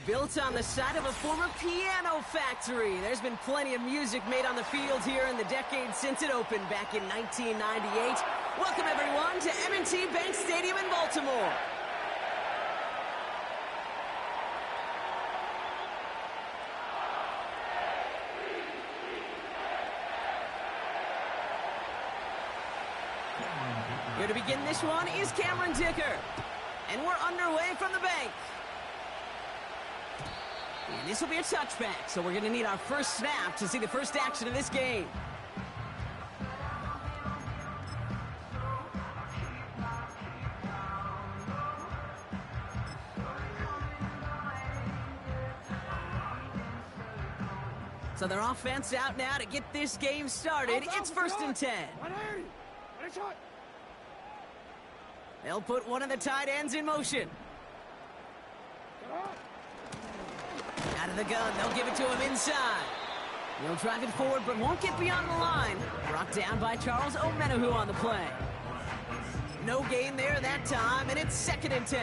Built on the side of a former piano factory, there's been plenty of music made on the field here in the decade since it opened back in 1998. Welcome, everyone, to M&T Bank Stadium in Baltimore. Here to begin this one is Cameron Dicker. And we're underway from the bank. And this will be a touchback, so we're going to need our first snap to see the first action of this game. So their offense out now to get this game started. It's 1st and 10. They'll put one of the tight ends in motion. Out of the gun, they'll give it to him inside. He'll drive it forward, but won't get beyond the line. Brought down by Charles Omenahu on the play. No gain there that time, and it's 2nd and 10.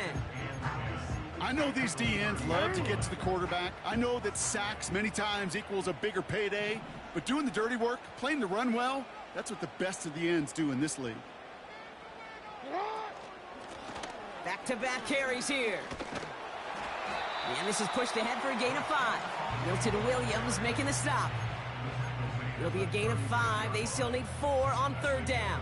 I know these DNs love to get to the quarterback. I know that sacks many times equals a bigger payday, but doing the dirty work, playing the run well, that's what the best of the ends do in this league. Back-to-back carries here. And this is pushed ahead for a gain of 5. Milton Williams making the stop. It'll be a gain of 5. They still need 4 on 3rd down.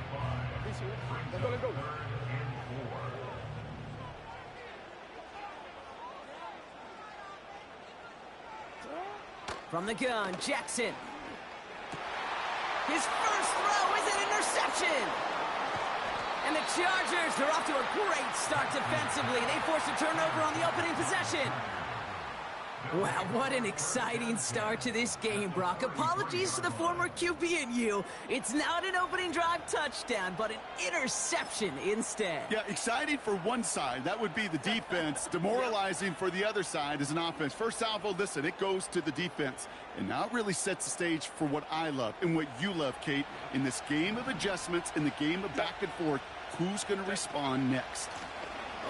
From the gun, Jackson. His first throw is an interception. And the Chargers are off to a great start defensively. They force a turnover on the opening possession. Wow, what an exciting start to this game, Brock. Apologies to the former QB and you. It's not an opening drive touchdown, but an interception instead. Yeah, exciting for one side. That would be the defense. Demoralizing for the other side as an offense. First salvo, listen, it goes to the defense. And now it really sets the stage for what I love and what you love, Kate, in this game of adjustments, in the game of back and forth. Who's going to respond next?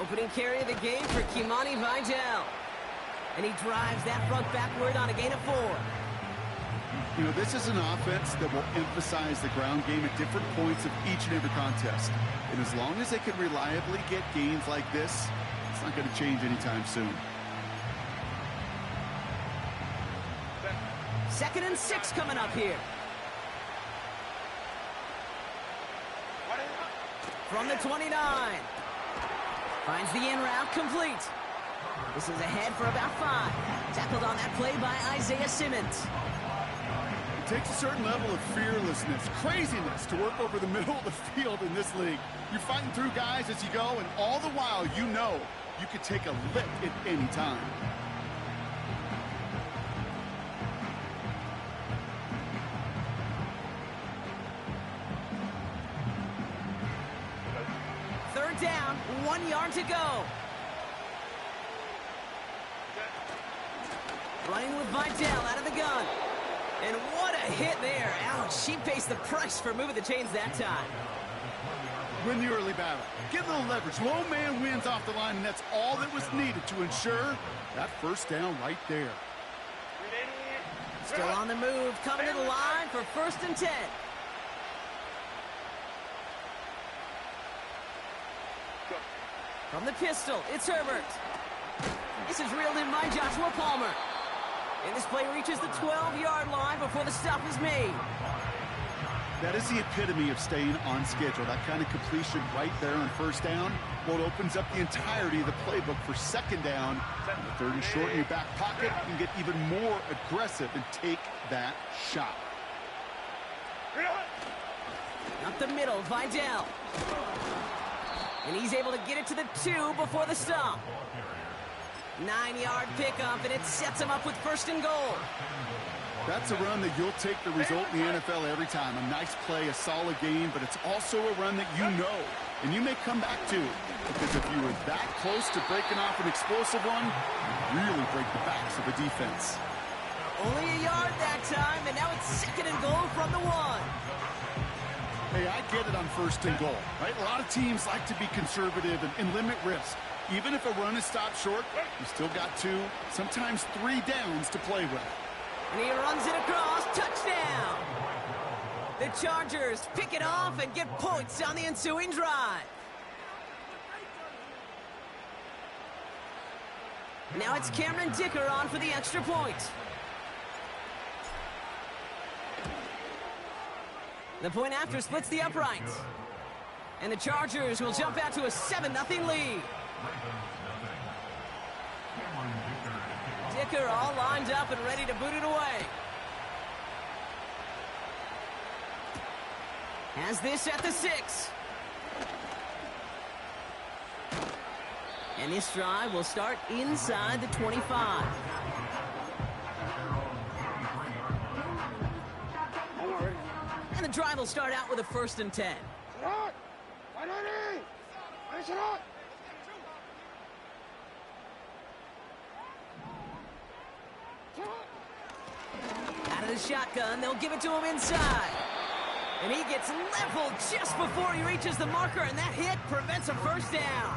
Opening carry of the game for Kimani Vidal. And he drives that front backward on a gain of 4. You know, this is an offense that will emphasize the ground game at different points of each and every contest. And as long as they can reliably get gains like this, it's not going to change anytime soon. 2nd and 6 coming up here. From the 29. Finds the in route complete. This is ahead for about 5. Tackled on that play by Isaiah Simmons. It takes a certain level of fearlessness, craziness to work over the middle of the field in this league. You're fighting through guys as you go, and all the while you know you could take a lick at any time. Third down, 1 yard to go. Running with Vidal out of the gun. And what a hit there. Ouch, she pays the price for moving the chains that time. Win the early battle. Get a little leverage. Low man wins off the line, and that's all that was needed to ensure that first down right there. Still on the move, coming to the line for 1st and 10. From the pistol, it's Herbert. This is reeled in by Joshua Palmer. And this play reaches the 12-yard line before the stop is made. That is the epitome of staying on schedule. That kind of completion right there on 1st down. Well, it opens up the entirety of the playbook for 2nd down. 3rd and short in your back pocket. You can get even more aggressive and take that shot. Up the middle, Vidal. And he's able to get it to the 2 before the stop. 9-yard pickup, and it sets him up with 1st and goal. That's a run that you'll take the result in the NFL every time. A nice play, a solid game, but it's also a run that you know, and you may come back to. Because if you were that close to breaking off an explosive one, you really break the backs of the defense. Only a yard that time, and now it's 2nd and goal from the 1. Hey, I get it on 1st and goal, right? A lot of teams like to be conservative and limit risk. Even if a run is stopped short, you still got 2, sometimes 3 downs to play with. And he runs it across. Touchdown! The Chargers pick it off and get points on the ensuing drive. Now it's Cameron Dicker on for the extra point. The point after splits the uprights. And the Chargers will jump out to a 7-0 lead. Dicker all lined up and ready to boot it away. Has this at the 6. And this drive will start inside the 25. And the drive will start out with a 1st and 10. Out of the shotgun, they'll give it to him inside. And he gets leveled just before he reaches the marker, and that hit prevents a 1st down.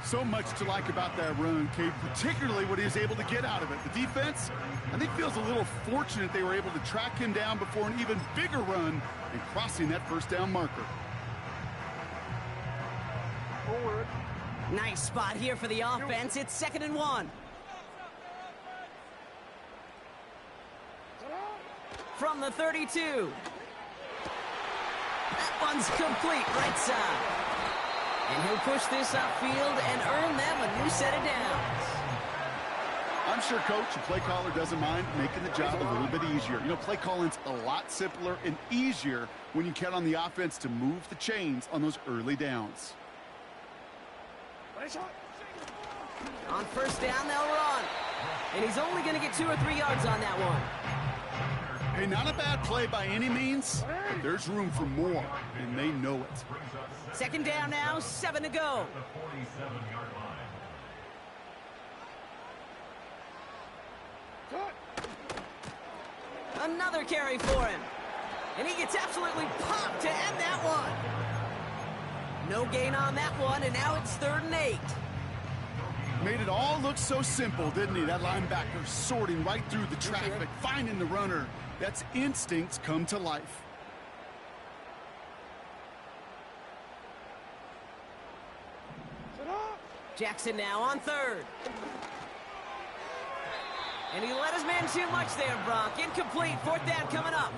So much to like about that run, Kate, particularly what he was able to get out of it. The defense, I think, feels a little fortunate they were able to track him down before an even bigger run and crossing that 1st down marker. Forward. Nice spot here for the offense. It's 2nd and 1. From the 32. That one's complete, right side. And he'll push this upfield and earn them a new set of downs. I'm sure coach and play caller doesn't mind making the job a little bit easier. You know, play calling's a lot simpler and easier when you count on the offense to move the chains on those early downs. On 1st down, they'll run. And he's only going to get 2 or 3 yards on that one. Hey, not a bad play by any means, but there's room for more, and they know it. 2nd down now, 7 to go. Another carry for him. And he gets absolutely popped to end that one. No gain on that one, and now it's 3rd and 8. Made it all look so simple, didn't he? That linebacker sorting right through the traffic, finding the runner. That's instincts come to life. Jackson now on 3rd. And he let his man too much there, Brock. Incomplete. 4th down coming up.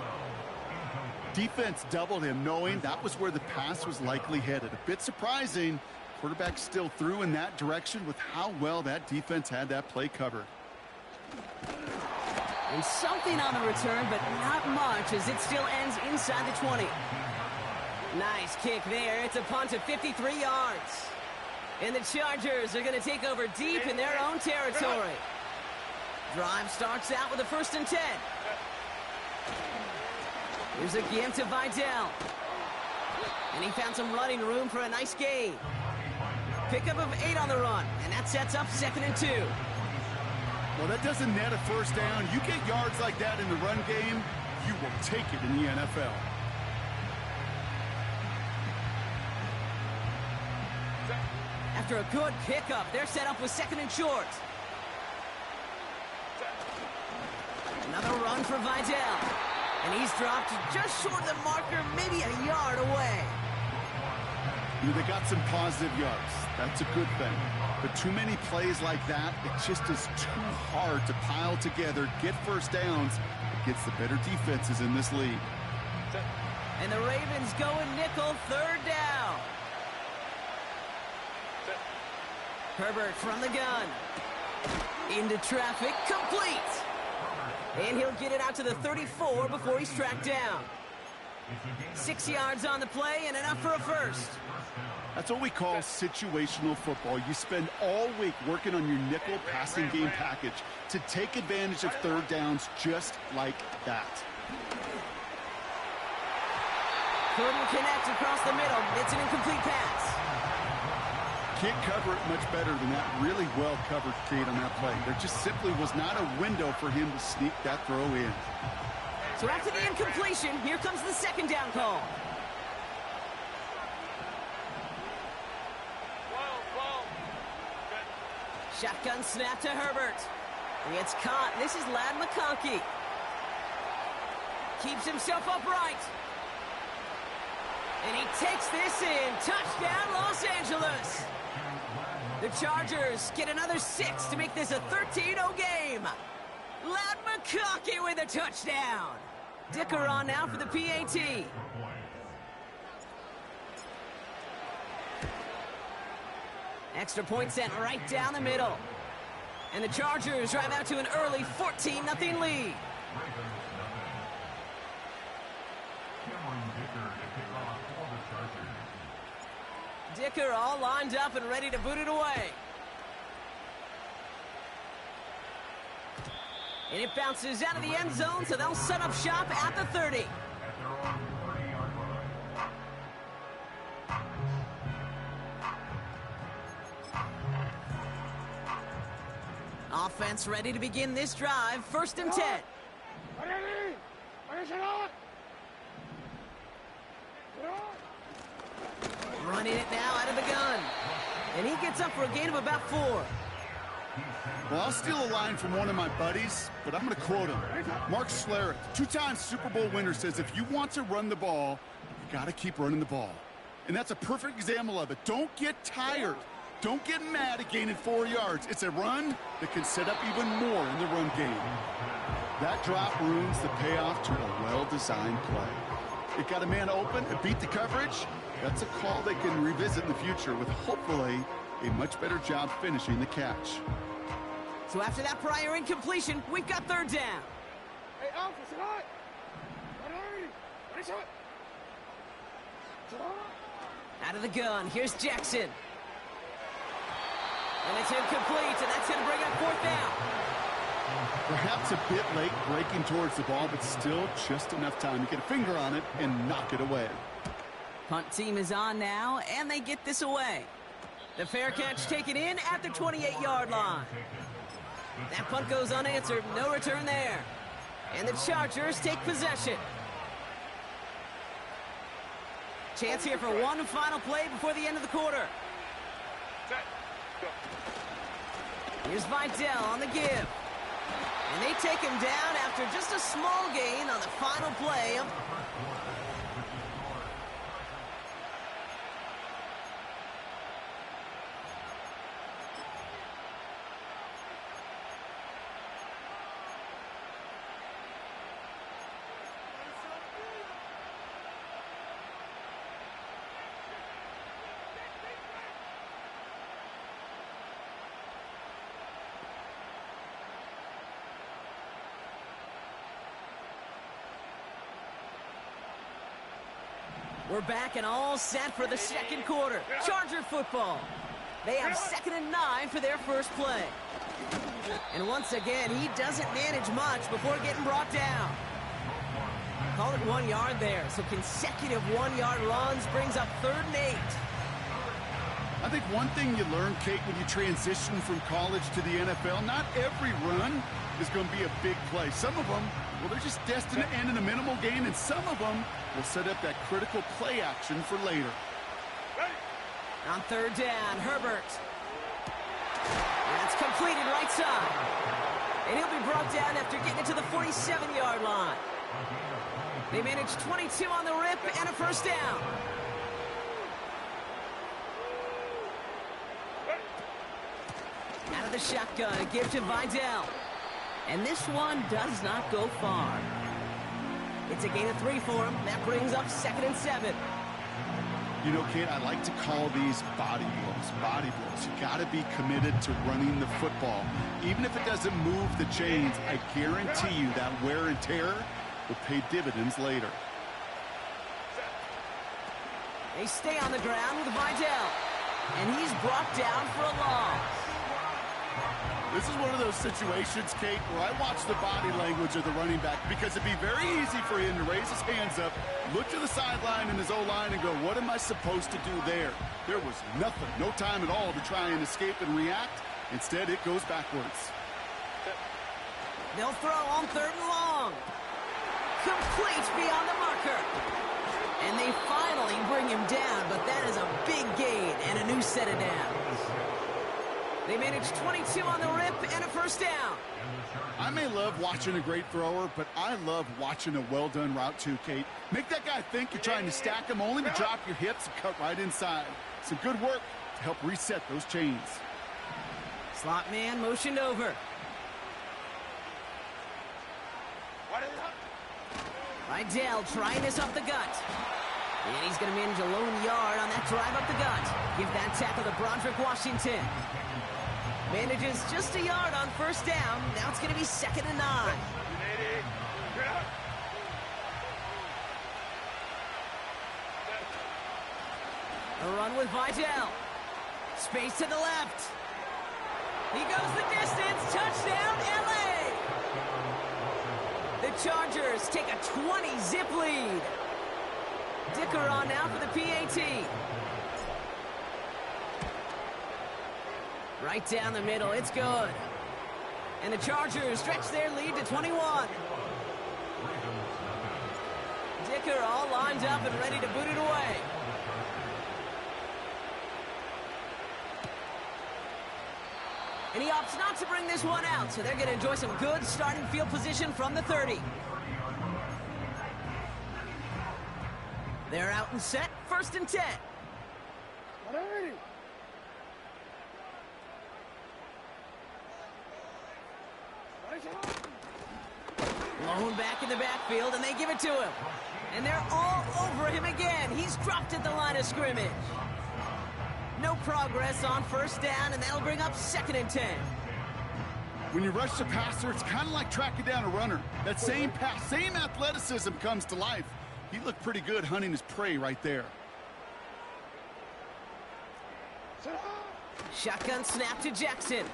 Defense doubled him, knowing that was where the pass was likely headed. A bit surprising. Quarterback still threw in that direction with how well that defense had that play covered. And something on the return, but not much, as it still ends inside the 20. Nice kick there. It's a punt of 53 yards. And the Chargers are going to take over deep in their own territory. Drive starts out with a 1st and 10. Here's again to Vidal. And he found some running room for a nice gain. Pickup of 8 on the run, and that sets up 2nd and 2. Well, that doesn't net a 1st down. You get yards like that in the run game, you will take it in the NFL. After a good pickup, they're set up with 2nd and short. Another run for Vidal. And he's dropped just short of the marker, maybe a yard away. You know, they got some positive yards. That's a good thing. But too many plays like that, it just is too hard to pile together, get 1st downs against the better defenses in this league. And the Ravens go in nickel, 3rd down. Herbert from the gun. Into traffic, complete. And he'll get it out to the 34 before he's tracked down. 6 yards on the play and enough for a 1st. That's what we call situational football. You spend all week working on your nickel passing game package to take advantage of 3rd downs just like that. Couldn't connect across the middle. It's an incomplete pass. Can't cover it much better than that. Really well covered, Kate, on that play. There just simply was not a window for him to sneak that throw in. So after the incompletion, here comes the 2nd down call. Shotgun snap to Herbert. He gets caught. This is Ladd McConkey. Keeps himself upright. And he takes this in. Touchdown, Los Angeles. The Chargers get another 6 to make this a 13-0 game. Ladd McConkey with a touchdown. Dicker on now for the PAT. Extra point sent right down the middle. And the Chargers drive out to an early 14-0 lead. Dicker all lined up and ready to boot it away. And it bounces out of the end zone, so they'll set up shop at the 30. Offense ready to begin this drive. 1st and 10. Running it now out of the gun. And he gets up for a gain of about 4. Well, I'll steal a line from one of my buddies, but I'm going to quote him. Mark Schlereth, 2-time Super Bowl winner, says if you want to run the ball, you got to keep running the ball. And that's a perfect example of it. Don't get tired. Don't get mad at gaining 4 yards. It's a run that can set up even more in the run game. That drop ruins the payoff to a well-designed play. It got a man open, it beat the coverage. That's a call they can revisit in the future with hopefully a much better job finishing the catch. So after that prior incompletion, we've got 3rd down. Out of the gun, here's Jackson. And it's incomplete, and that's going to bring up 4th down. Perhaps a bit late breaking towards the ball, but still just enough time to get a finger on it and knock it away. Punt team is on now, and they get this away. The fair catch taken in at the 28-yard line. That punt goes unanswered, no return there. And the Chargers take possession. Chance here for one final play before the end of the quarter. Here's Vidal on the give. And they take him down after just a small gain on the final play. We're back and all set for the 2nd quarter. Charger football. They have 2nd and 9 for their first play. And once again, he doesn't manage much before getting brought down. Call it 1 yard there. So consecutive 1-yard runs brings up 3rd and 8. I think one thing you learn, Kate, when you transition from college to the NFL, not every run is going to be a big play. Some of them, well, they're just destined to end in a minimal gain, and some of them will set up that critical play action for later. On 3rd down, Herbert. That's completed right side. And he'll be brought down after getting it to the 47-yard line. They managed 22 on the rip and a 1st down. Out of the shotgun, a give to Vidal. And this one does not go far. It's a gain of 3 for him. That brings up 2nd and 7. You know, Kate, I like to call these body blows. Body blows. You got to be committed to running the football. Even if it doesn't move the chains, I guarantee you that wear and tear will pay dividends later. They stay on the ground with Vidal. And he's brought down for a loss. This is one of those situations, Kate, where I watch the body language of the running back because it'd be very easy for him to raise his hands up, look to the sideline in his O-line and go, what am I supposed to do there? There was nothing, no time at all to try and escape and react. Instead, it goes backwards. They'll throw on 3rd and long. Complete beyond the marker. And they finally bring him down, but that is a big gain and a new set of downs. They managed 22 on the rip and a first down. I may love watching a great thrower, but I love watching a well-done route too, Kate. Make that guy think you're trying to stack him, only to drop your hips and cut right inside. Some good work to help reset those chains. Slot man motioned over. Rydell trying this up the gut. And he's going to manage a lone yard on that drive up the gut. Give that tackle to Broderick Washington. Manages just a yard on first down. Now it's going to be 2nd and 9. A run with Vidal. Space to the left. He goes the distance. Touchdown, LA! The Chargers take a 20-zip lead. Dicker on now for the PAT. Right down the middle, it's good. And the Chargers stretch their lead to 21. Dicker all lined up and ready to boot it away. And he opts not to bring this one out, so they're going to enjoy some good starting field position from the 30. They're out and set, 1st and 10. Lone back in the backfield, and they give it to him. And they're all over him again. He's dropped at the line of scrimmage. No progress on first down, and that'll bring up 2nd and 10. When you rush the passer, it's kind of like tracking down a runner. That same pass, same athleticism comes to life. He looked pretty good hunting his prey right there. Shotgun snap to Jackson.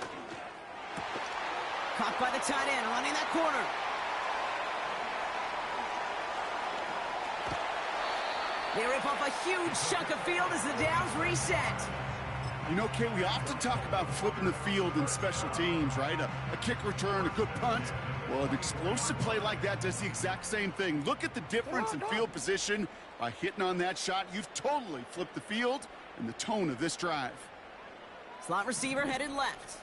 Caught by the tight end, running that corner. They rip off a huge chunk of field as the downs reset. You know, Kate, we often talk about flipping the field in special teams, right? A kick return, a good punt. Well, an explosive play like that does the exact same thing. Look at the difference in field position. By hitting on that shot, you've totally flipped the field and the tone of this drive. Slot receiver headed left.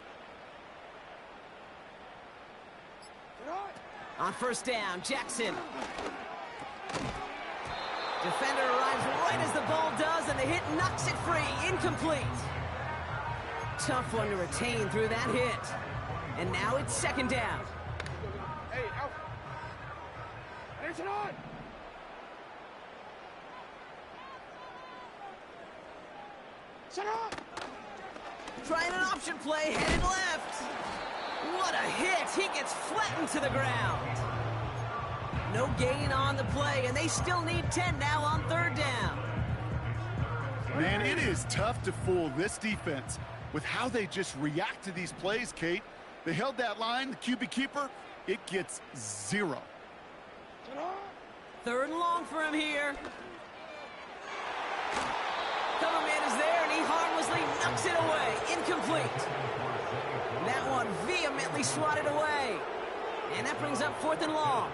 On first down, Jackson. Defender arrives right as the ball does, and the hit knocks it free. Incomplete. Tough one to retain through that hit. And now it's 2nd down. Hey, out. It's on. Set up. Trying an option play, headed left. What a hit. He gets flattened to the ground. No gain on the play, and they still need 10 now on 3rd down. Man, it is tough to fool this defense with how they just react to these plays, Kate. They held that line, the QB keeper, it gets 0. 3rd and long for him here. Cover man is there, and he harmlessly knocks it away. Incomplete. That one vehemently swatted away. And that brings up 4th and long.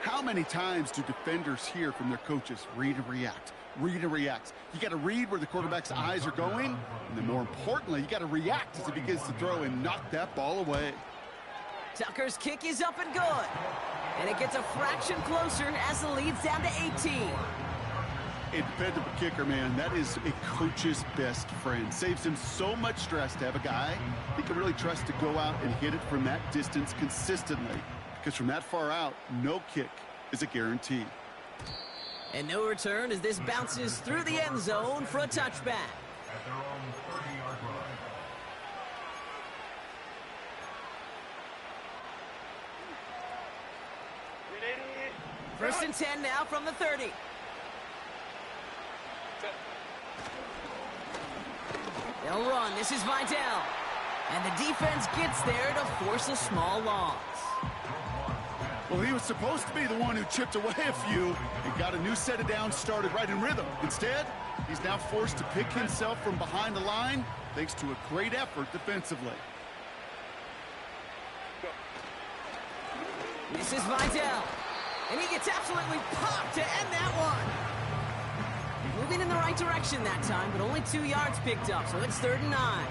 How many times do defenders hear from their coaches, read and react, read and react? You got to read where the quarterback's eyes are going, and then more importantly, you got to react as he begins to throw and knock that ball away. Tucker's kick is up and good. And it gets a fraction closer as the lead's down to 18. A dependable kicker, man, that is a coach's best friend. Saves him so much stress to have a guy he can really trust to go out and hit it from that distance consistently. Because from that far out, no kick is a guarantee. And no return as this bounces through the end zone for a touchback. At their own 30-yard line. First and 10 now from the 30. They'll run. This is Vidal. And the defense gets there to force a small loss. Well, he was supposed to be the one who chipped away a few and got a new set of downs started right in rhythm. Instead, he's now forced to pick himself from behind the line thanks to a great effort defensively. This is Vidal. And he gets absolutely popped to end that one. Moving in the right direction that time, but only 2 yards picked up, so it's 3rd and 9.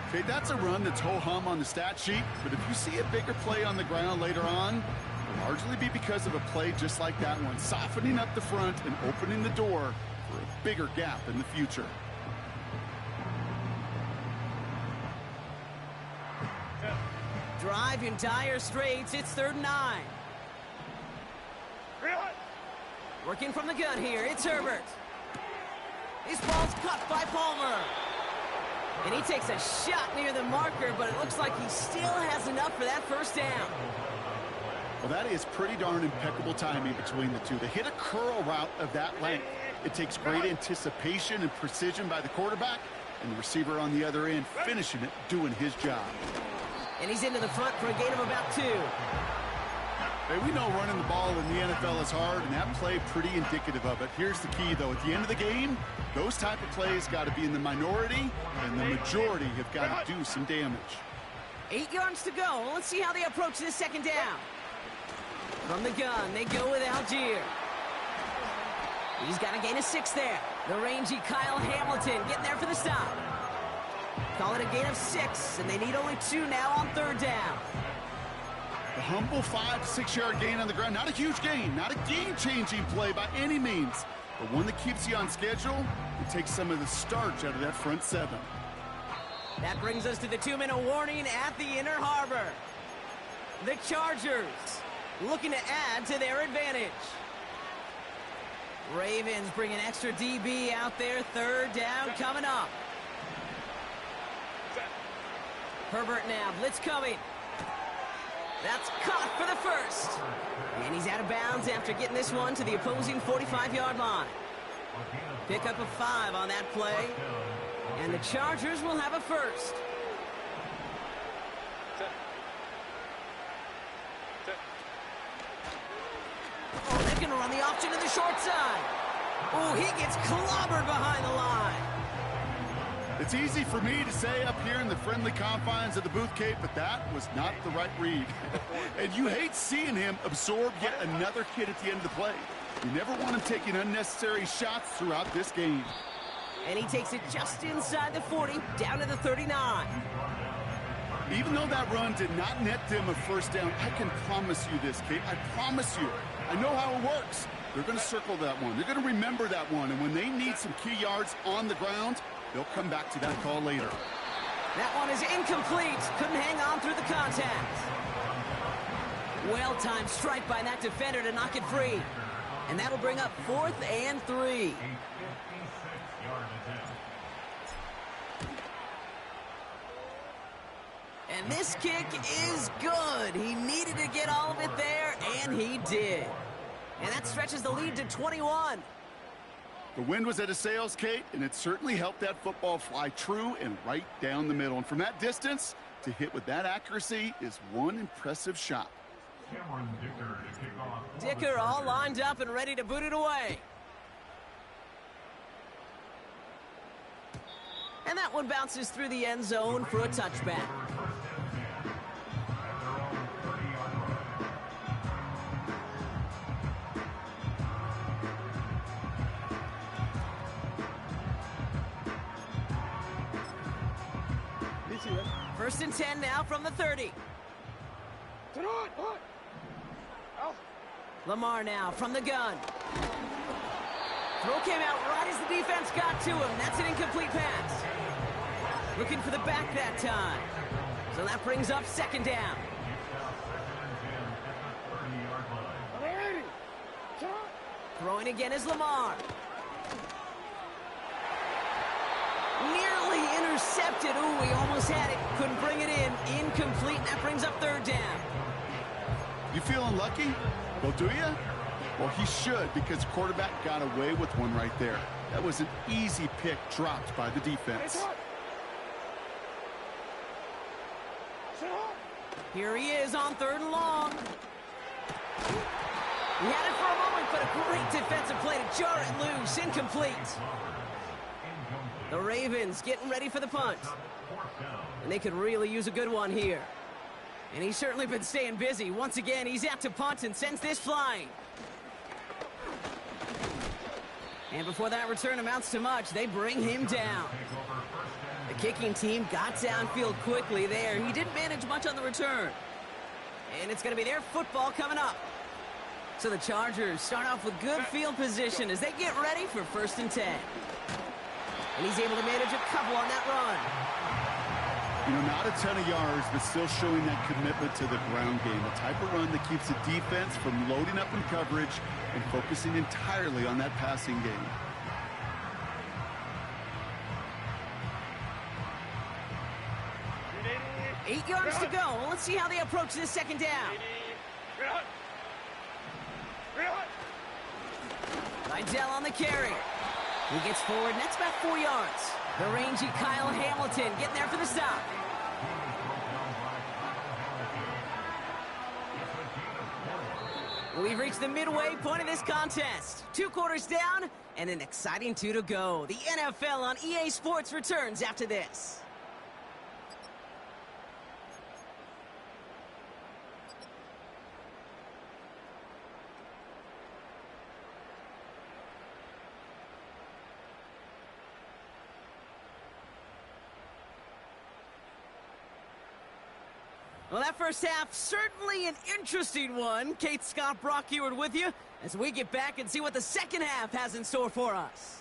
Okay, that's a run that's ho-hum on the stat sheet, but if you see a bigger play on the ground later on, it'll largely be because of a play just like that one, softening up the front and opening the door for a bigger gap in the future. Drive in dire straits. It's 3rd and 9. Working from the gun here. It's Herbert. This ball's caught by Palmer. And he takes a shot near the marker, but it looks like he still has enough for that first down. Well, that is pretty darn impeccable timing between the two. To hit a curl route of that length, it takes great anticipation and precision by the quarterback, and the receiver on the other end finishing it, doing his job. And he's into the front for a gain of about 2. Hey, we know running the ball in the NFL is hard, and that play pretty indicative of it. Here's the key, though. At the end of the game, those type of plays got to be in the minority, and the majority have got to do some damage. 8 yards to go. Let's see how they approach this second down. From the gun, they go with Algier. He's got a gain of 6 there. The rangy Kyle Hamilton getting there for the stop. Call it a gain of 6, and they need only 2 now on 3rd down. A humble 5 to 6 yard gain on the ground. Not a huge gain, not a game-changing play by any means, but one that keeps you on schedule and takes some of the starch out of that front 7. That brings us to the 2-minute warning at the Inner Harbor. The Chargers looking to add to their advantage. Ravens bring an extra DB out there. 3rd down coming up. Herbert now, blitz coming. That's caught for the first. And he's out of bounds after getting this one to the opposing 45-yard line. Pick up a 5 on that play. And the Chargers will have a first. Oh, they're going to run the option to the short side. Oh, he gets clobbered behind the line. It's easy for me to say up here in the friendly confines of the booth, Kate, but that was not the right read. And you hate seeing him absorb yet another hit at the end of the play. You never want him taking unnecessary shots throughout this game. And he takes it just inside the 40, down to the 39. Even though that run did not net them a first down, I can promise you this, Kate. I promise you. I know how it works. They're going to circle that one. They're going to remember that one. And when they need some key yards on the ground, they'll come back to that call later. That one is incomplete. Couldn't hang on through the contact. Well-timed strike by that defender to knock it free. And that'll bring up 4th and 3. And this kick is good. He needed to get all of it there, and he did. And that stretches the lead to 21. The wind was at his sails, Kate, and it certainly helped that football fly true and right down the middle. And from that distance, to hit with that accuracy is one impressive shot. Dicker all lined up and ready to boot it away. And that one bounces through the end zone for a touchback. First and 10 now from the 30. Lamar now from the gun. Throw came out right as the defense got to him. That's an incomplete pass. Looking for the back that time. So that brings up 2nd down. Throwing again is Lamar. Nearly intercepted. Ooh, he almost had it. Couldn't bring it in. Incomplete. That brings up 3rd down. You feeling lucky? Well, do you? Well, he should, because the quarterback got away with one right there. That was an easy pick dropped by the defense. Here he is on 3rd and long. He had it for a moment, but a great defensive play to jar it loose. Incomplete. The Ravens getting ready for the punt. And they could really use a good one here. And he's certainly been staying busy. Once again, he's out to punt and sends this flying. And before that return amounts to much, they bring him down. The kicking team got downfield quickly there. He didn't manage much on the return. And it's going to be their football coming up. So the Chargers start off with good field position as they get ready for 1st and 10. And he's able to manage a couple on that run. You know, not a ton of yards, but still showing that commitment to the ground game. The type of run that keeps the defense from loading up in coverage and focusing entirely on that passing game. Eight yards to go. Let's see how they approach this 2nd down. Vidal on the carry. He gets forward, and that's about 4 yards. The rangy Kyle Hamilton getting there for the stop. We've reached the midway point of this contest. 2 quarters down, and an exciting 2 to go. The NFL on EA Sports returns after this. Well, that first half, certainly an interesting one. Kate, Scott, Brock Ewart with you as we get back and see what the 2nd half has in store for us.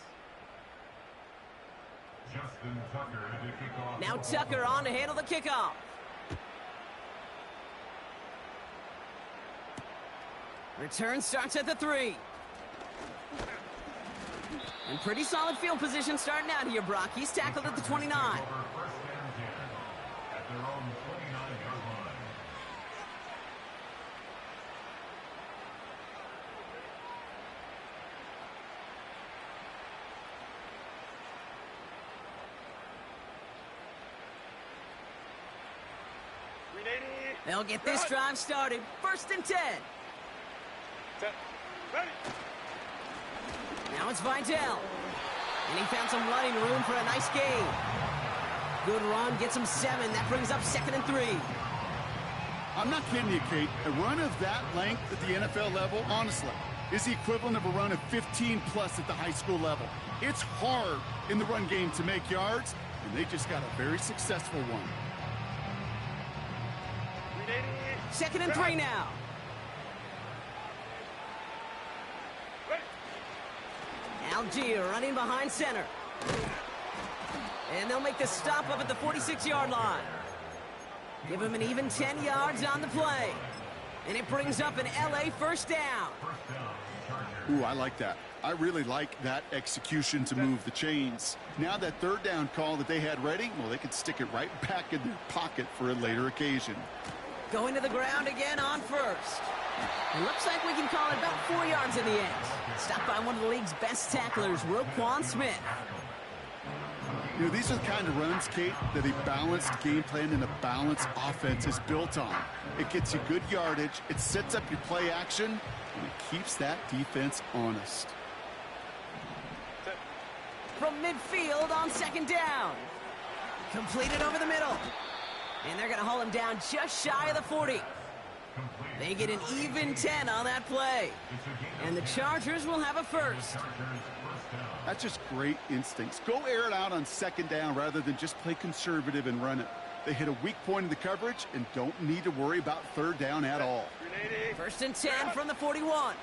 Justin Tucker to kick off. Now Tucker on to handle the kickoff. Return starts at the 3. And pretty solid field position starting out here, Brock. He's tackled at the 29. First and 10 at their own 29-yard line. They'll get this drive started. 1st and 10. Now it's Vidal. And he found some running room for a nice gain. Good run, gets him 7. That brings up 2nd and 3. I'm not kidding you, Kate. A run of that length at the NFL level, honestly, is the equivalent of a run of 15-plus at the high school level. It's hard in the run game to make yards, and they just got a very successful one. 2nd and 3 now. Algier running behind center. And they'll make the stop up at the 46-yard line. Give him an even 10 yards on the play. And it brings up an LA first down. Ooh, I like that. I really like that execution to move the chains. Now that 3rd down call that they had ready, well, they could stick it right back in their pocket for a later occasion. Going to the ground again on 1st. It looks like we can call it about 4 yards in the end. Stopped by one of the league's best tacklers, Roquan Smith. You know, these are the kind of runs, Kate, that a balanced game plan and a balanced offense is built on. It gets you good yardage, it sets up your play action, and it keeps that defense honest. From midfield on 2nd down. Completed over the middle. And they're going to haul him down just shy of the 40. They get an even 10 on that play. And the Chargers will have a first. That's just great instincts. Go air it out on 2nd down rather than just play conservative and run it. They hit a weak point in the coverage and don't need to worry about 3rd down at all. 1st and 10 from the 41.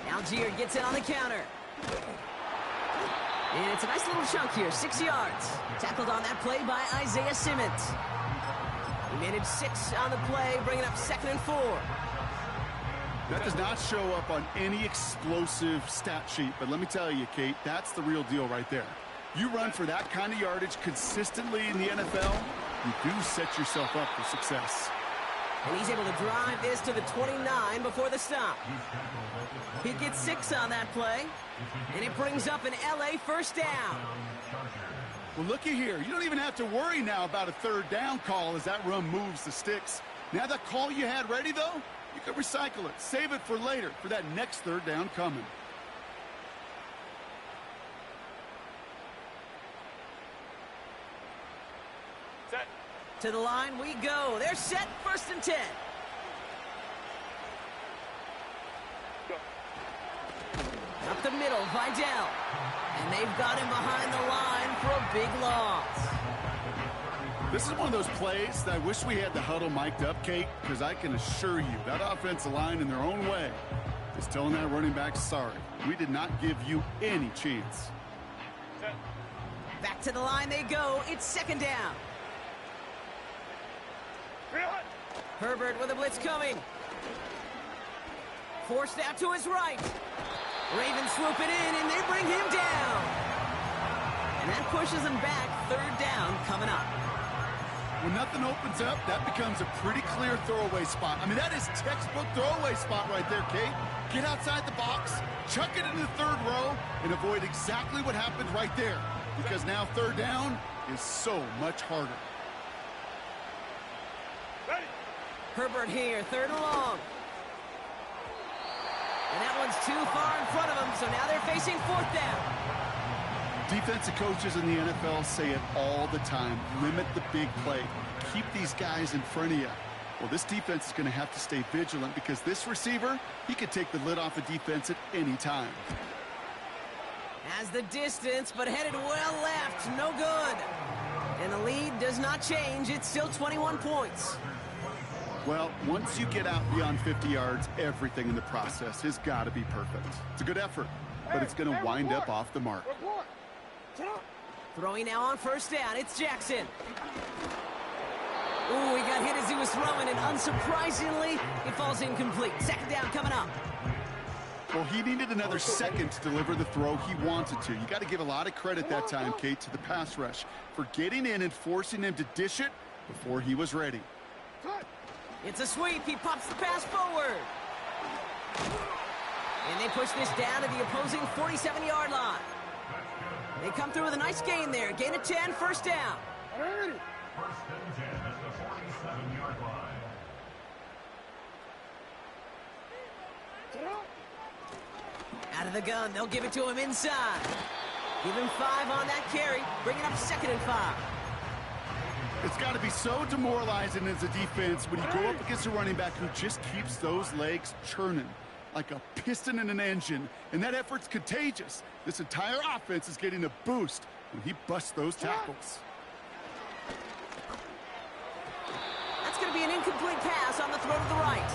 Algier gets it on the counter. And it's a nice little chunk here, 6 yards. Tackled on that play by Isaiah Simmons. He managed 6 on the play, bringing up 2nd and 4. That does not show up on any explosive stat sheet, but let me tell you, Kate, that's the real deal right there. You run for that kind of yardage consistently in the NFL, you do set yourself up for success. And he's able to drive this to the 29 before the stop. He gets 6 on that play, and it brings up an LA first down. Well, looky here. You don't even have to worry now about a 3rd down call as that run moves the sticks. Now that call you had ready, though, you can recycle it. Save it for later, for that next 3rd down coming. Set. To the line we go. They're set, 1st and 10. Go. Up the middle, Vidal. And they've got him behind the line for a big loss. This is one of those plays that I wish we had the huddle mic'd up, Kate, because I can assure you that offensive line in their own way is telling that running back, sorry, we did not give you any chance. Back to the line they go. It's second down. Herbert with a blitz coming. Forced out to his right. Ravens swoop it in, and they bring him down. And that pushes him back. Third down coming up. When nothing opens up, that becomes a pretty clear throwaway spot. I mean, that is textbook throwaway spot right there, Kate. Get outside the box, chuck it into the third row, and avoid exactly what happened right there. Because now third down is so much harder. Herbert here, third and long. And that one's too far in front of him, so now they're facing fourth down. Defensive coaches in the NFL say it all the time. Limit the big play. Keep these guys in front of you. Well, this defense is going to have to stay vigilant because this receiver, he could take the lid off a defense at any time. Has the distance, but headed well left. No good. And the lead does not change. It's still 21 points. Well, once you get out beyond 50 yards, everything in the process has got to be perfect. It's a good effort, but it's going to wind up off the mark. Throwing now on first down. It's Jackson. Ooh, he got hit as he was throwing, and unsurprisingly, it falls incomplete. Second down coming up. Well, he needed another second to deliver the throw he wanted to. You got to give a lot of credit that time, Kate, to the pass rush for getting in and forcing him to dish it before he was ready. It's a sweep. He pops the pass forward. And they push this down to the opposing 47-yard line. They come through with a nice gain there. Gain of 10, first down. First and 10 at the 47-yard line. Out of the gun, they'll give it to him inside. Give him 5 on that carry, bringing up second and 5. It's got to be so demoralizing as a defense when you go up against a running back who just keeps those legs churning like a piston in an engine, and that effort's contagious. This entire offense is getting a boost when he busts those tackles. That's going to be an incomplete pass on the throw to the right.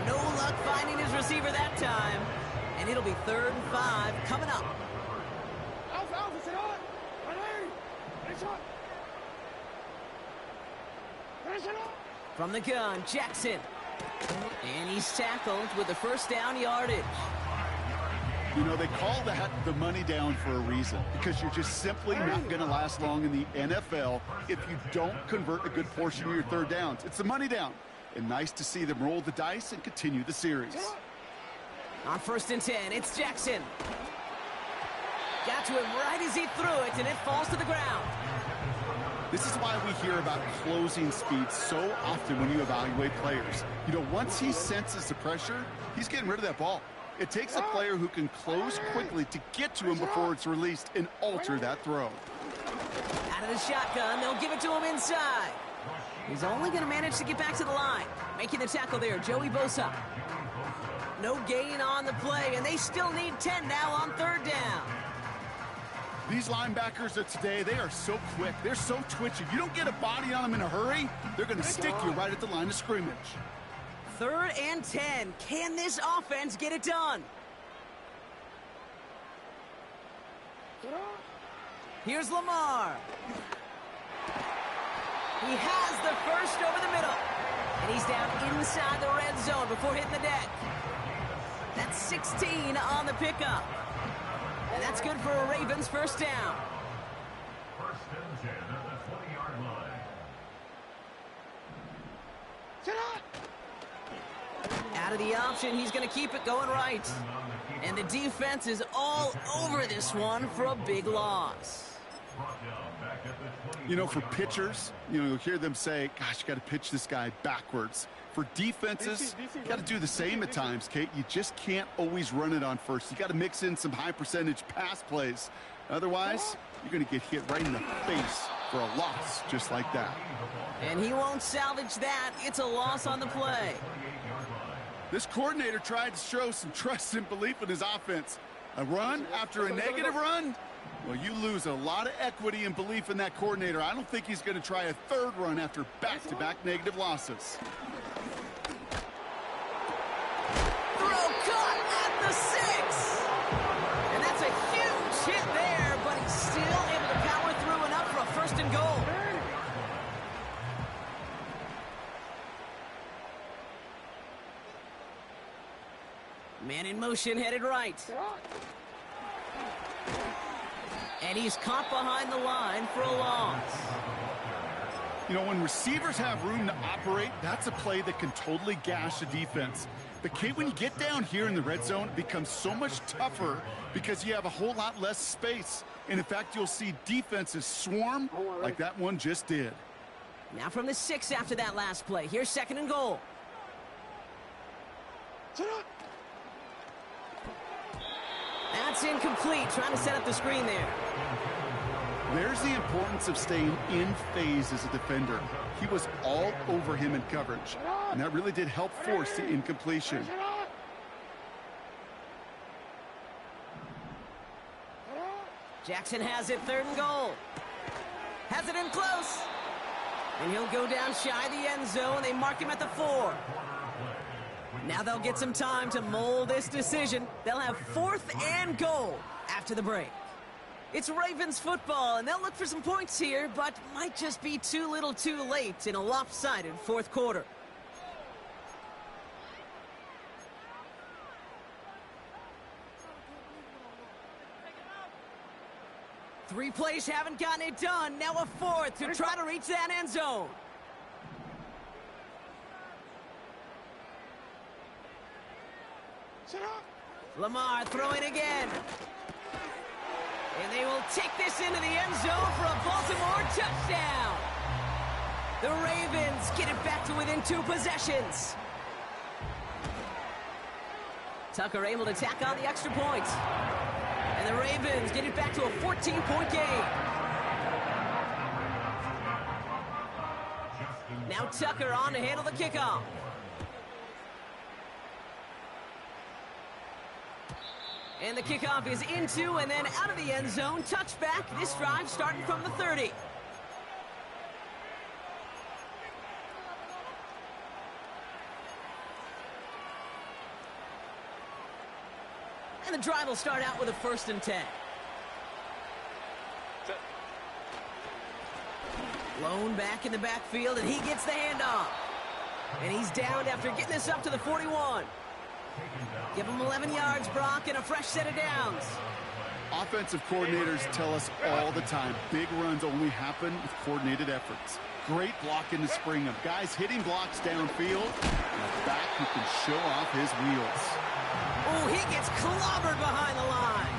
No luck finding his receiver that time. And it'll be 3rd and 5 coming up. From the gun, Jackson. And he's tackled with the first down yardage. You know, they call that the money down for a reason, because you're just simply not going to last long in the NFL if you don't convert a good portion of your third downs. It's the money down. And nice to see them roll the dice and continue the series. On 1st and 10, it's Jackson. Got to him right as he threw it, and it falls to the ground. This is why we hear about closing speed so often when you evaluate players. You know, once he senses the pressure, he's getting rid of that ball. It takes a player who can close quickly to get to him before it's released and alter that throw. Out of the shotgun, they'll give it to him inside. He's only going to manage to get back to the line. Making the tackle there, Joey Bosa. No gain on the play, and they still need 10 now on 3rd down. These linebackers of today, they are so quick. They're so twitchy. You don't get a body on them in a hurry, they're going to stick you right at the line of scrimmage. 3rd and 10. Can this offense get it done? Here's Lamar. He has the first over the middle. And he's down inside the red zone before hitting the deck. That's 16 on the pickup. And that's good for a Ravens first down. First and 10 at the 20-yard line. Out of the option, he's going to keep it going right. And the defense is all over this one for a big loss. You know, for pitchers, you know, you'll hear them say, gosh, you got to pitch this guy backwards. For defenses, you got to do the same at times, Kate. You just can't always run it on first. You got to mix in some high percentage pass plays. Otherwise, you're going to get hit right in the face for a loss just like that. And he won't salvage that. It's a loss on the play. This coordinator tried to show some trust and belief in his offense. A run after a negative run? Well, you lose a lot of equity and belief in that coordinator. I don't think he's going to try a third run after back-to-back negative losses. Throw caught at the 6. And that's a huge hit there, but he's still able to power through enough for a 1st and goal. Man in motion, headed right. And he's caught behind the line for a loss. You know, when receivers have room to operate, that's a play that can totally gash a defense. But, Kate, when you get down here in the red zone, it becomes so much tougher because you have a whole lot less space. And, in fact, you'll see defenses swarm like that one just did. Now from the 6 after that last play. Here's 2nd and goal. That's incomplete. Trying to set up the screen there. There's the importance of staying in phase as a defender. He was all over him in coverage, and that really did help force the incompletion. Jackson has it, 3rd and goal. Has it in close. And he'll go down shy of the end zone. They mark him at the 4. Now they'll get some time to mold this decision. They'll have 4th and goal after the break. It's Ravens football, and they'll look for some points here, but might just be too little too late in a lopsided 4th quarter. Three plays haven't gotten it done. Now a 4th to try to reach that end zone. Lamar throwing again. And they will take this into the end zone for a Baltimore touchdown. The Ravens get it back to within 2 possessions. Tucker able to tack on the extra point. And the Ravens get it back to a 14-point game. Now Tucker on to handle the kickoff. And the kickoff is into and then out of the end zone. Touchback. This drive starting from the 30. And the drive will start out with a 1st and 10. Lone back in the backfield, and he gets the handoff. And he's downed after getting this up to the 41. Give him 11 yards, Brock, and a fresh set of downs. Offensive coordinators tell us all the time, big runs only happen with coordinated efforts. Great blocking to spring them. Guys hitting blocks downfield, and a back who can show off his wheels. Oh, he gets clobbered behind the line.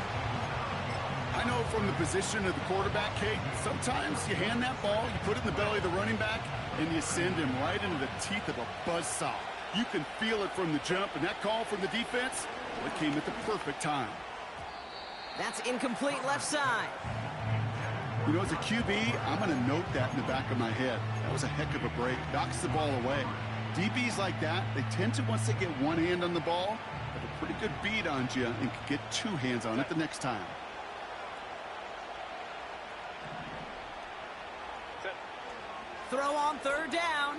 I know from the position of the quarterback, Kate, sometimes you hand that ball, you put it in the belly of the running back, and you send him right into the teeth of a buzzsaw. You can feel it from the jump, and that call from the defense, well, it came at the perfect time. That's incomplete left side. You know, as a QB, I'm going to note that in the back of my head. That was a heck of a break. Knocks the ball away. DBs like that, they tend to, once they get one hand on the ball, have a pretty good beat on you and can get 2 hands on it the next time. Throw on 3rd down.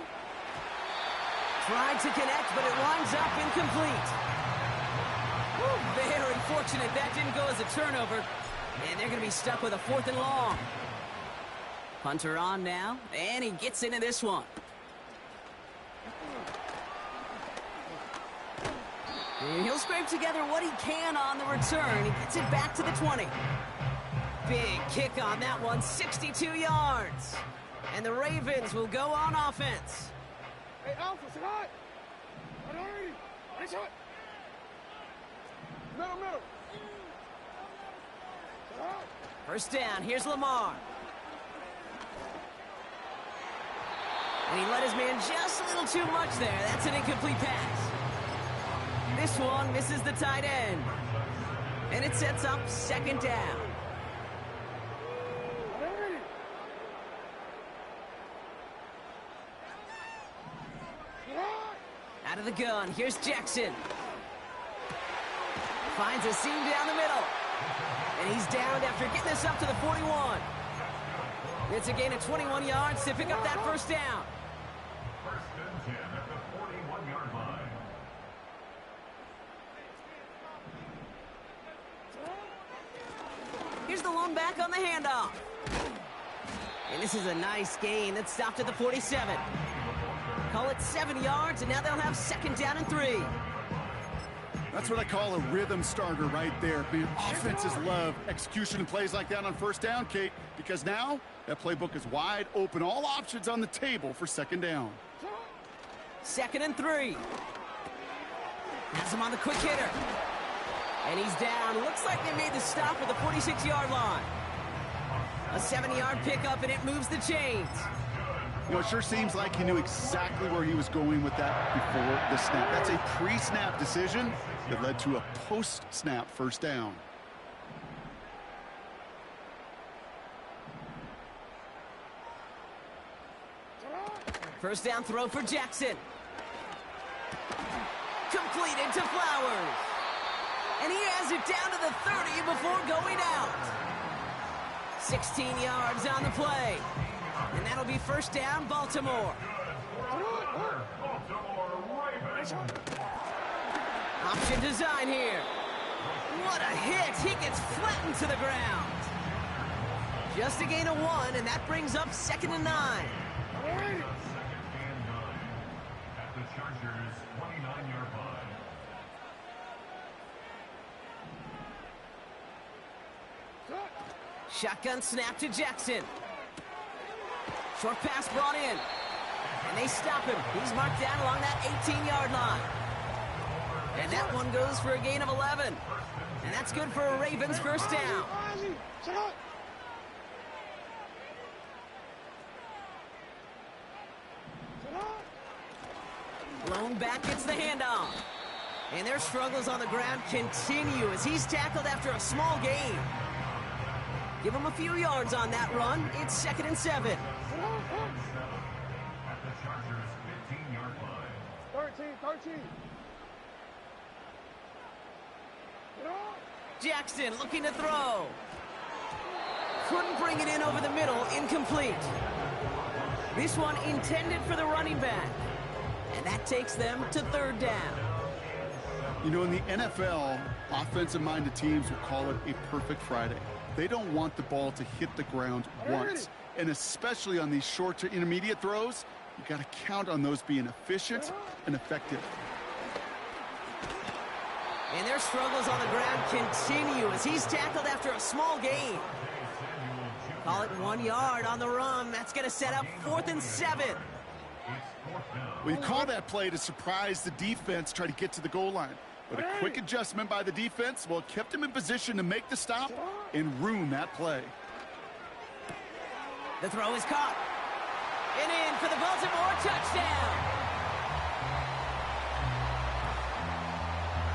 Tried to connect, but it winds up incomplete. Woo, very fortunate that didn't go as a turnover. And they're going to be stuck with a 4th and long. Punter on now, and he gets into this one. And he'll scrape together what he can on the return. He gets it back to the 20. Big kick on that one, 62 yards. And the Ravens will go on offense. Hey, Alpha, sit hot. Minority. Nice hot. Middle. Sit hot. 1st down, here's Lamar. And he let his man just a little too much there. That's an incomplete pass. This one misses the tight end. And it sets up 2nd down. Out of the gun, here's Jackson. Finds a seam down the middle. And he's downed after getting this up to the 41. It's a gain of 21 yards to pick up that first down. First and 10 at the 41-yard line. Here's the lone back on the handoff. And this is a nice gain that stopped at the 47. Call it 7 yards, and now they'll have second down and 3. That's what I call a rhythm starter right there. Man, offenses love execution and plays like that on first down, Kate, because now that playbook is wide open. All options on the table for second down. Second and 3. Has him on the quick hitter. And he's down. Looks like they made the stop at the 46-yard line. A 7-yard pickup, and it moves the chains. You know, it sure seems like he knew exactly where he was going with that before the snap. That's a pre-snap decision that led to a post-snap first down. First down throw for Jackson. Completed to Flowers. And he has it down to the 30 before going out. 16 yards on the play. And that'll be first down, Baltimore. Option design here. What a hit. He gets flattened to the ground. Just a gain of 1, and that brings up second and 9. Second and 9 at the Chargers' 29-yard line. Shotgun snap to Jackson. Short pass brought in. And they stop him. He's marked down along that 18-yard line. And that one goes for a gain of 11. And that's good for a Ravens first down. Lone back gets the handoff. And their struggles on the ground continue as he's tackled after a small gain. Give him a few yards on that run. It's second and 7. At the Chargers' 15-yard line. 13. Jackson looking to throw. Couldn't bring it in over the middle. Incomplete. This one intended for the running back. And that takes them to third down. You know, in the NFL, offensive-minded teams will call it a perfect Friday. They don't want the ball to hit the ground once. And especially on these short to intermediate throws, you got to count on those being efficient and effective. And their struggles on the ground continue as he's tackled after a small gain. Call it 1 yard on the run. That's going to set up 4th and 7. We call that play to surprise the defense, try to get to the goal line. But a quick adjustment by the defense, well, it kept him in position to make the stop and ruin that play. The throw is caught. And in for the Baltimore touchdown.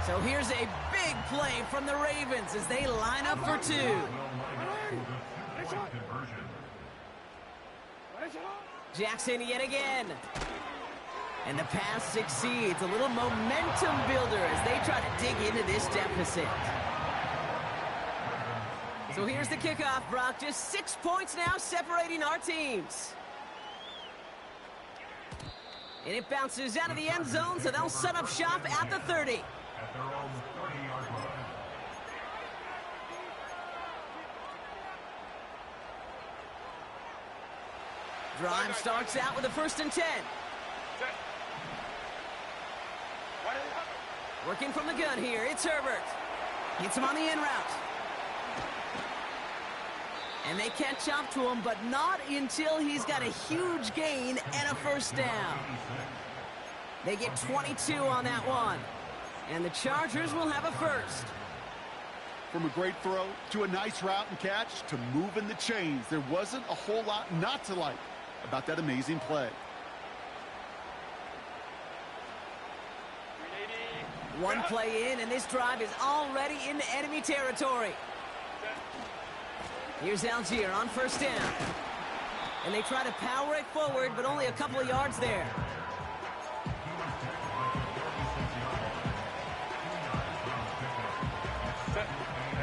So here's a big play from the Ravens as they line up for 2. Jackson yet again. And the pass succeeds. A little momentum builder as they try to dig into this deficit. So here's the kickoff, Brock. Just 6 points now separating our teams. And it bounces out of the end zone, so they'll set up shop at the 30. At their own 30-yard line. Drive starts out with a 1st and 10. Working from the gun here, it's Herbert. Hits him on the in route. And they catch up to him, but not until he's got a huge gain and a first down. They get 22 on that one. And the Chargers will have a first. From a great throw to a nice route and catch to moving the chains, there wasn't a whole lot not to like about that amazing play. One play in, and this drive is already into enemy territory. Here's Algier on first down. And they try to power it forward, but only a couple of yards there.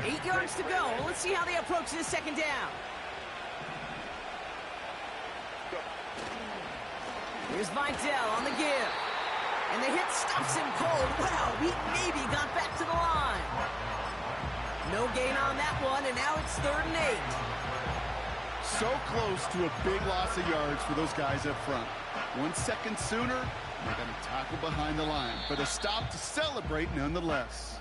8 yards to go. Let's see how they approach this second down. Here's Vidal on the give. And the hit stops him cold. Wow, he maybe got back to the line. No gain on that one, and now it's 3rd and 8. So close to a big loss of yards for those guys up front. 1 second sooner, they're going to tackle behind the line. But a stop to celebrate nonetheless.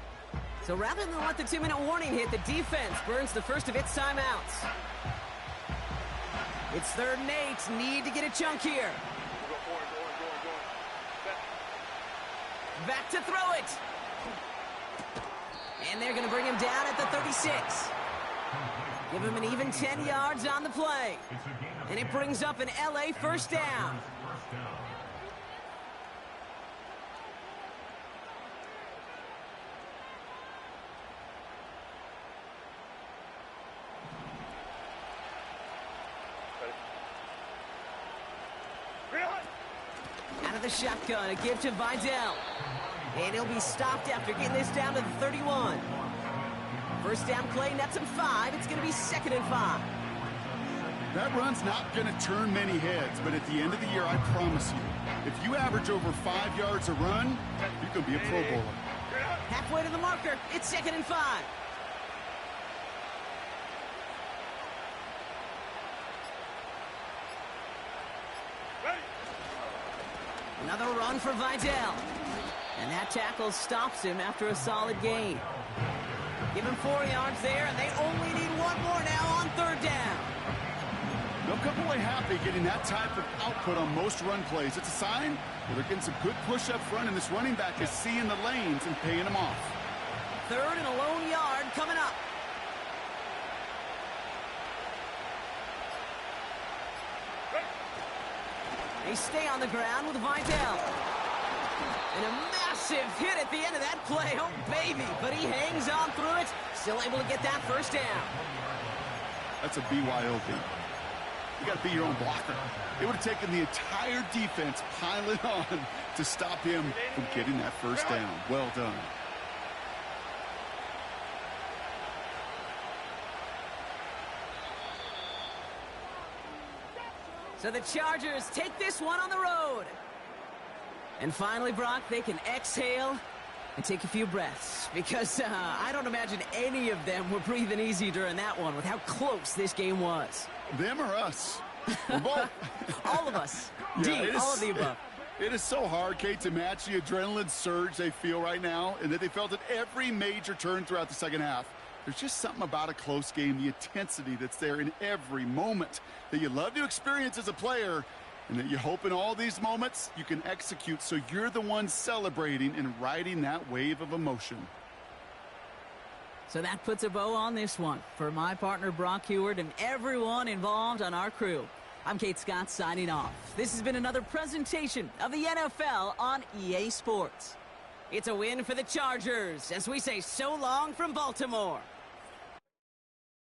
So rather than let the 2-minute warning hit, the defense burns the first of its timeouts. It's 3rd and 8. Need to get a chunk here. Back to throw it. And they're going to bring him down at the 36. Give him an even 10 yards on the play. And it brings up an LA first down. Out of the shotgun, a give to Vidal. And he'll be stopped after getting this down to the 31. First down play, nets him 5. It's going to be 2nd and 5. That run's not going to turn many heads, but at the end of the year, I promise you, if you average over 5 yards a run, you're going to be a Pro Bowler. Halfway to the marker, it's 2nd and 5. Another run for Vidal. And that tackle stops him after a solid gain. Give him 4 yards there, and they only need 1 more now on 3rd down. They'll come away happy getting that type of output on most run plays. It's a sign that they're getting some good push up front, and this running back is seeing the lanes and paying them off. 3rd and a lone yard coming up. They stay on the ground with Vidal. And a massive hit at the end of that play. Oh, baby. But he hangs on through it. Still able to get that first down. That's a BYOB. You got to be your own blocker. It would have taken the entire defense piling on to stop him from getting that first down. Well done. So the Chargers take this one on the road. And finally, Brock, they can exhale and take a few breaths. Because I don't imagine any of them were breathing easy during that one with how close this game was. Them or us? We're both. All of us. Yeah, All of the above. It is so hard, Kate, to match the adrenaline surge they feel right now and that they felt at every major turn throughout the second half. There's just something about a close game, the intensity that's there in every moment that you love to experience as a player, and that you hope in all these moments you can execute so you're the one celebrating and riding that wave of emotion. So that puts a bow on this one. For my partner, Brock Heward, and everyone involved on our crew, I'm Kate Scott signing off. This has been another presentation of the NFL on EA Sports. It's a win for the Chargers as we say so long from Baltimore.